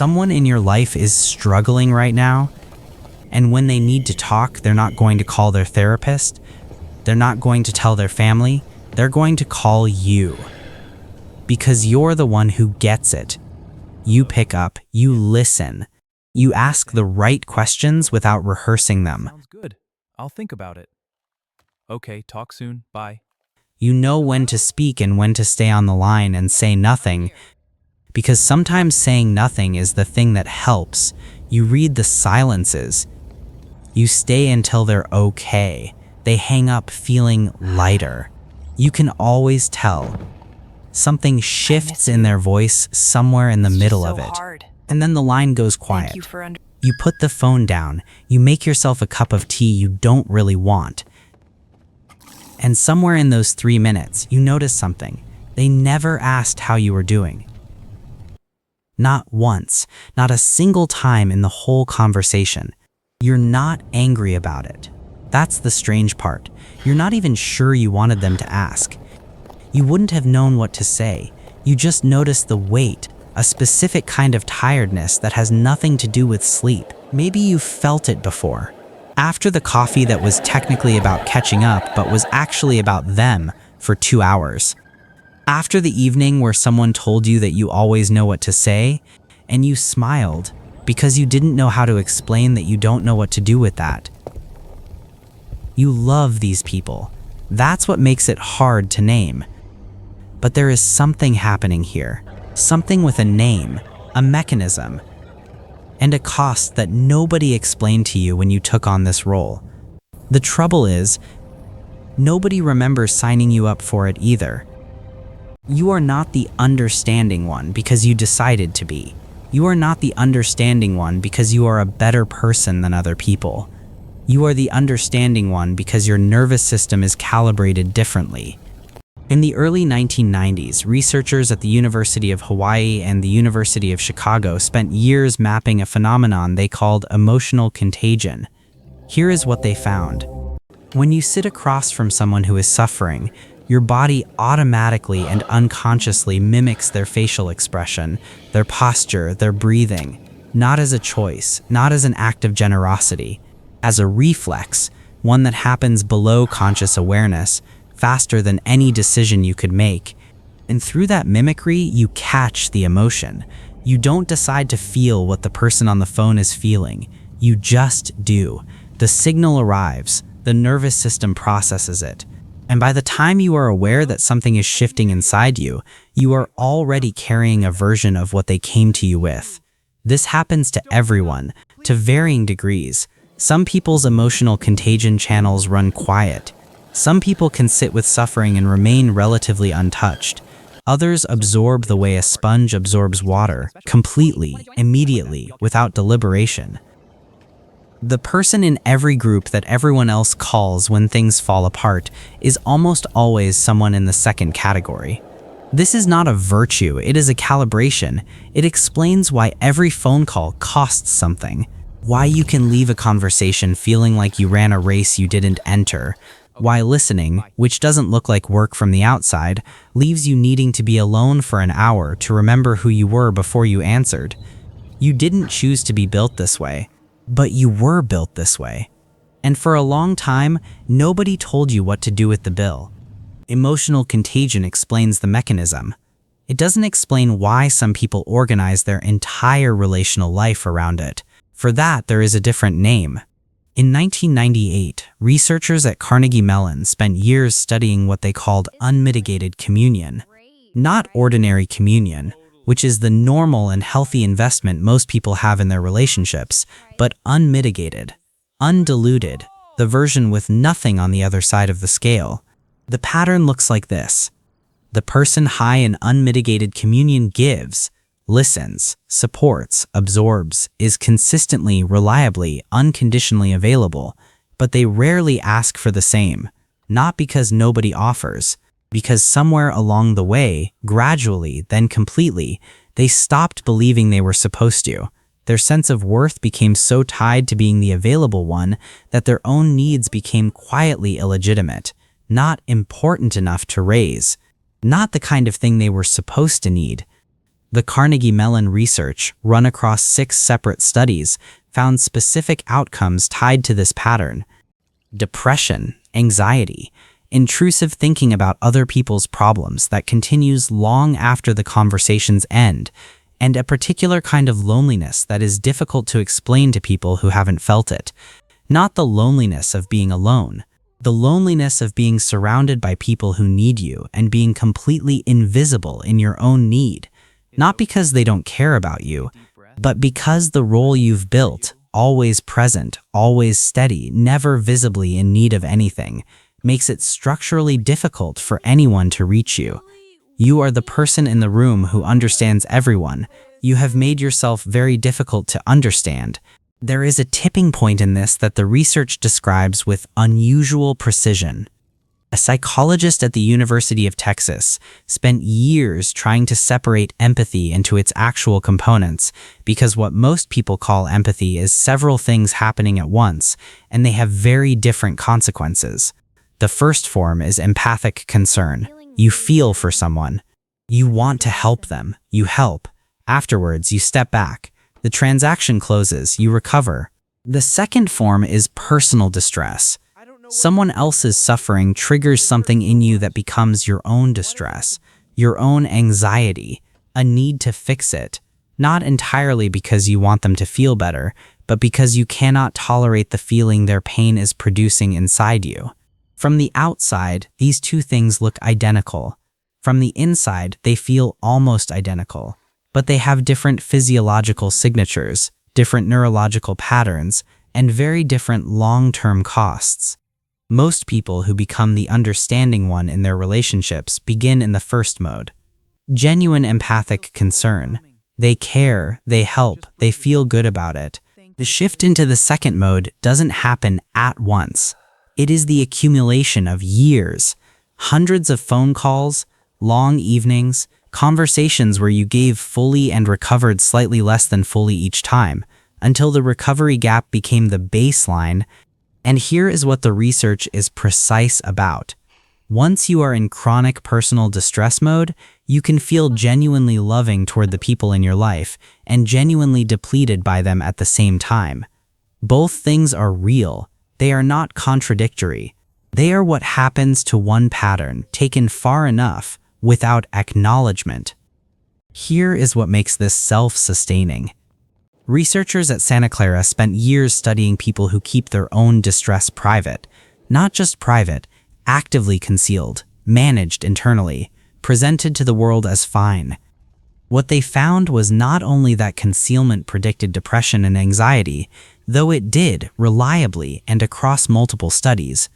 someone in your life is struggling right now, and when they need to talk, they're not going to call their therapist, they're not going to tell their family, they're going to call you. Because you're the one who gets it. You pick up, you listen, you ask the right questions without rehearsing them. Sounds good. I'll think about it. Okay, talk soon. Bye. You know when to speak and when to stay on the line and say nothing, because sometimes saying nothing is the thing that helps. You read the silences. You stay until they're okay. They hang up feeling lighter. You can always tell. Something shifts in their voice somewhere in the middle of it. And then the line goes quiet. You put the phone down. You make yourself a cup of tea you don't really want. And somewhere in those 3 minutes, you notice something. They never asked how you were doing. Not once, not a single time in the whole conversation. You're not angry about it. That's the strange part. You're not even sure you wanted them to ask. You wouldn't have known what to say. You just noticed the weight, a specific kind of tiredness that has nothing to do with sleep. Maybe you've felt it before. After the coffee that was technically about catching up but was actually about them for 2 hours. After the evening where someone told you that you always know what to say, and you smiled because you didn't know how to explain that you don't know what to do with that. You love these people. That's what makes it hard to name. But there is something happening here. Something with a name, a mechanism, and a cost that nobody explained to you when you took on this role. The trouble is, nobody remembers signing you up for it either. You are not the understanding one because you decided to be. You are not the understanding one because you are a better person than other people. You are the understanding one because your nervous system is calibrated differently. In the early 1990s, researchers at the University of Hawaii and the University of Chicago spent years mapping a phenomenon they called emotional contagion. Here is what they found. When you sit across from someone who is suffering, your body automatically and unconsciously mimics their facial expression, their posture, their breathing, not as a choice, not as an act of generosity, as a reflex, one that happens below conscious awareness, faster than any decision you could make. And through that mimicry, you catch the emotion. You don't decide to feel what the person on the phone is feeling. You just do. The signal arrives. The nervous system processes it. And by the time you are aware that something is shifting inside you, you are already carrying a version of what they came to you with. This happens to everyone, to varying degrees. Some people's emotional contagion channels run quiet. Some people can sit with suffering and remain relatively untouched. Others absorb the way a sponge absorbs water, completely, immediately, without deliberation. The person in every group that everyone else calls when things fall apart is almost always someone in the second category. This is not a virtue, it is a calibration. It explains why every phone call costs something, why you can leave a conversation feeling like you ran a race you didn't enter, why listening, which doesn't look like work from the outside, leaves you needing to be alone for an hour to remember who you were before you answered. You didn't choose to be built this way, but you were built this way. And for a long time, nobody told you what to do with the bill. Emotional contagion explains the mechanism. It doesn't explain why some people organize their entire relational life around it. For that, there is a different name. In 1998, researchers at Carnegie Mellon spent years studying what they called unmitigated communion. Not ordinary communion, which is the normal and healthy investment most people have in their relationships, but unmitigated, undiluted, the version with nothing on the other side of the scale. The pattern looks like this. The person high in unmitigated communion gives, listens, supports, absorbs, is consistently, reliably, unconditionally available, but they rarely ask for the same, not because nobody offers, because somewhere along the way, gradually, then completely, they stopped believing they were supposed to. Their sense of worth became so tied to being the available one that their own needs became quietly illegitimate, not important enough to raise, not the kind of thing they were supposed to need. The Carnegie Mellon research, run across 6 separate studies, found specific outcomes tied to this pattern: depression, anxiety, intrusive thinking about other people's problems that continues long after the conversations end, and a particular kind of loneliness that is difficult to explain to people who haven't felt it. Not the loneliness of being alone, the loneliness of being surrounded by people who need you and being completely invisible in your own need. Not because they don't care about you, but because the role you've built, always present, always steady, never visibly in need of anything, makes it structurally difficult for anyone to reach you. You are the person in the room who understands everyone. You have made yourself very difficult to understand. There is a tipping point in this that the research describes with unusual precision. A psychologist at the University of Texas spent years trying to separate empathy into its actual components, because what most people call empathy is several things happening at once, and they have very different consequences. The first form is empathic concern. You feel for someone. You want to help them. You help. Afterwards, you step back. The transaction closes. You recover. The second form is personal distress. Someone else's suffering triggers something in you that becomes your own distress, your own anxiety, a need to fix it, not entirely because you want them to feel better, but because you cannot tolerate the feeling their pain is producing inside you. From the outside, these two things look identical. From the inside, they feel almost identical, but they have different physiological signatures, different neurological patterns, and very different long-term costs. Most people who become the understanding one in their relationships begin in the first mode. Genuine empathic concern. They care, they help, they feel good about it. The shift into the second mode doesn't happen at once. It is the accumulation of years, hundreds of phone calls, long evenings, conversations where you gave fully and recovered slightly less than fully each time, until the recovery gap became the baseline. And here is what the research is precise about. Once you are in chronic personal distress mode, you can feel genuinely loving toward the people in your life and genuinely depleted by them at the same time. Both things are real. They are not contradictory. They are what happens to one pattern taken far enough without acknowledgement. Here is what makes this self-sustaining. Researchers at Santa Clara spent years studying people who keep their own distress private, not just private, actively concealed, managed internally, presented to the world as fine. What they found was not only that concealment predicted depression and anxiety, though it did reliably and across multiple studies.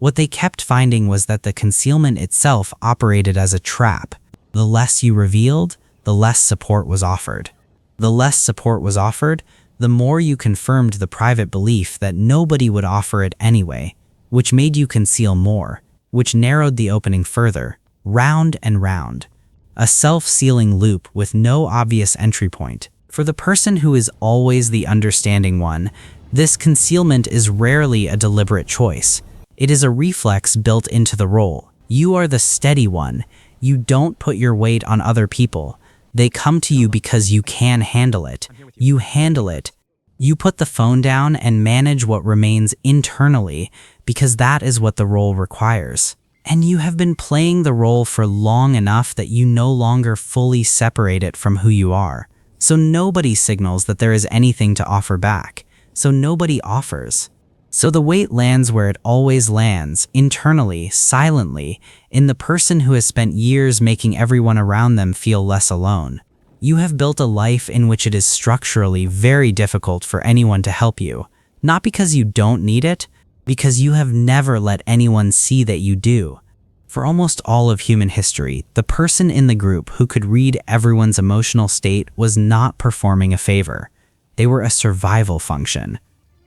What they kept finding was that the concealment itself operated as a trap. The less you revealed, the less support was offered. The less support was offered, the more you confirmed the private belief that nobody would offer it anyway, which made you conceal more, which narrowed the opening further, round and round. A self-sealing loop with no obvious entry point. For the person who is always the understanding one, this concealment is rarely a deliberate choice. It is a reflex built into the role. You are the steady one. You don't put your weight on other people. They come to you because you can handle it. You handle it. You put the phone down and manage what remains internally because that is what the role requires. And you have been playing the role for long enough that you no longer fully separate it from who you are. So nobody signals that there is anything to offer back. So nobody offers. So the weight lands where it always lands, internally, silently, in the person who has spent years making everyone around them feel less alone. You have built a life in which it is structurally very difficult for anyone to help you. Not because you don't need it, because you have never let anyone see that you do. For almost all of human history, the person in the group who could read everyone's emotional state was not performing a favor. They were a survival function.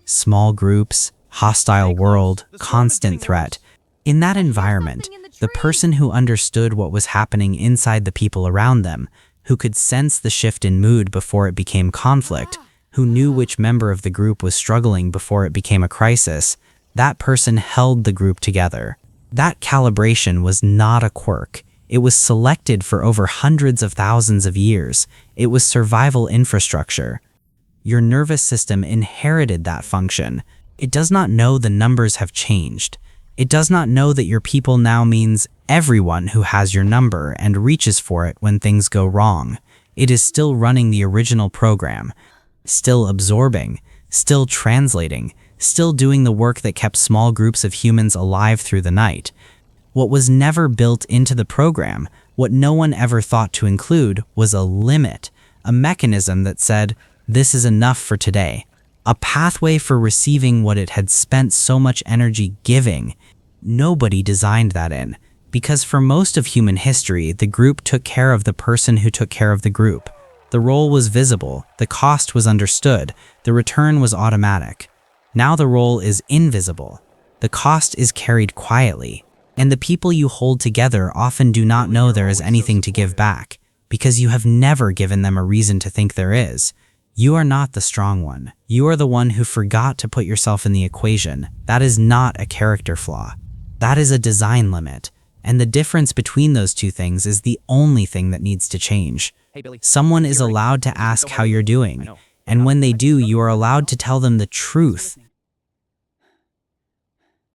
Small groups, hostile world, constant threat. In that environment, the person who understood what was happening inside the people around them, who could sense the shift in mood before it became conflict, who knew which member of the group was struggling before it became a crisis, that person held the group together. That calibration was not a quirk. It was selected for over hundreds of thousands of years. It was survival infrastructure. Your nervous system inherited that function. It does not know the numbers have changed. It does not know that your people now means everyone who has your number and reaches for it when things go wrong. It is still running the original program, still absorbing, still translating, still doing the work that kept small groups of humans alive through the night. What was never built into the program, what no one ever thought to include, was a limit, a mechanism that said, this is enough for today, a pathway for receiving what it had spent so much energy giving. Nobody designed that in, because for most of human history, the group took care of the person who took care of the group. The role was visible, the cost was understood, the return was automatic. Now the role is invisible. The cost is carried quietly. And the people you hold together often do not know there is anything to give back, because you have never given them a reason to think there is. You are not the strong one. You are the one who forgot to put yourself in the equation. That is not a character flaw. That is a design limit. And the difference between those two things is the only thing that needs to change. Someone is allowed to ask how you're doing. And when they do, you are allowed to tell them the truth.